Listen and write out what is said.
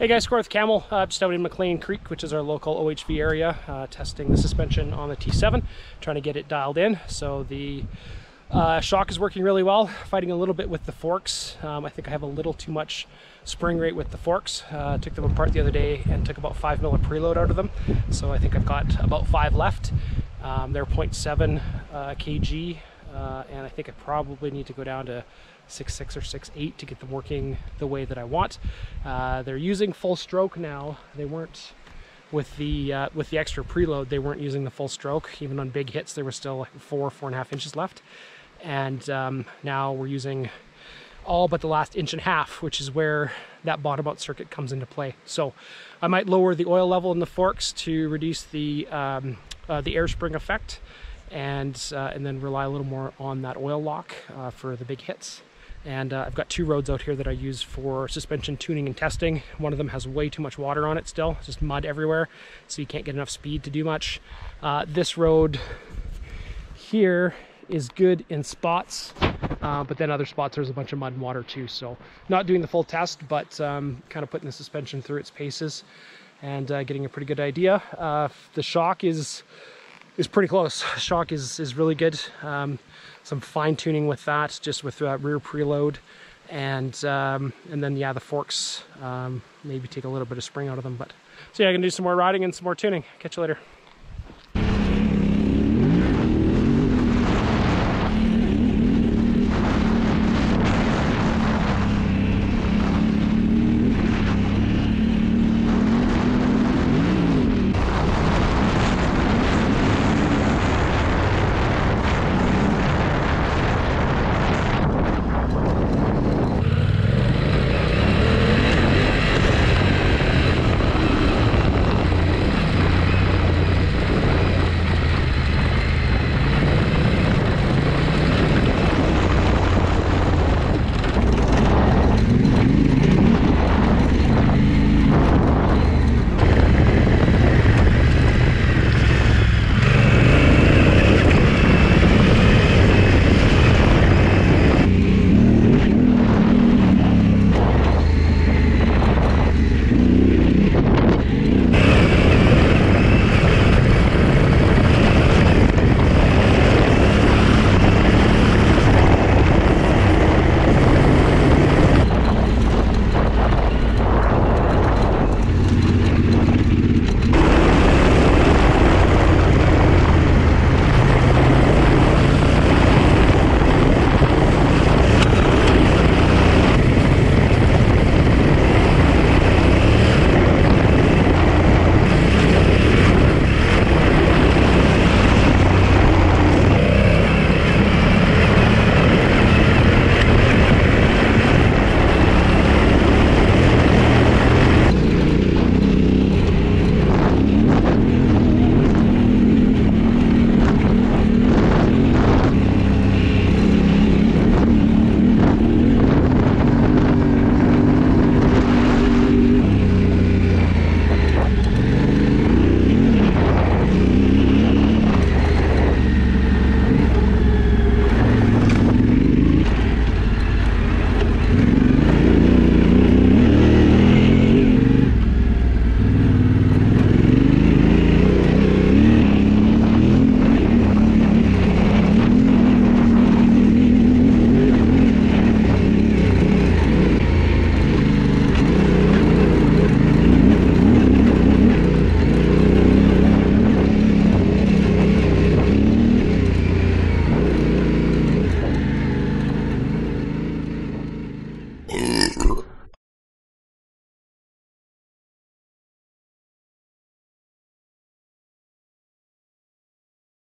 Hey guys, Score with Camel, just out in McLean Creek, which is our local OHV area, testing the suspension on the T7, trying to get it dialed in. So the shock is working really well, fighting a little bit with the forks. I think I have a little too much spring rate with the forks. Took them apart the other day and took about 5 mil of preload out of them. So I think I've got about 5 left. They're 0.7 kg, and I think I probably need to go down to 6.6 or 6.8 to get them working the way that I want. They're using full stroke now. They weren't with the extra preload. They weren't using the full stroke. Even on big hits, there was still like 4.5 inches left. And now we're using all but the last 1.5 inches, which is where that bottom out circuit comes into play. So I might lower the oil level in the forks to reduce the air spring effect, and then rely a little more on that oil lock for the big hits. And I've got 2 roads out here that I use for suspension tuning and testing. One of them has way too much water on it still, just mud everywhere, so you can't get enough speed to do much. This road here is good in spots, but then other spots there's a bunch of mud and water too. So not doing the full test, but kind of putting the suspension through its paces and getting a pretty good idea. The shock is pretty close. Shock is really good. Some fine tuning with that, just with rear preload, and then yeah, the forks maybe take a little bit of spring out of them. But so yeah, I'm gonna do some more riding and some more tuning. Catch you later.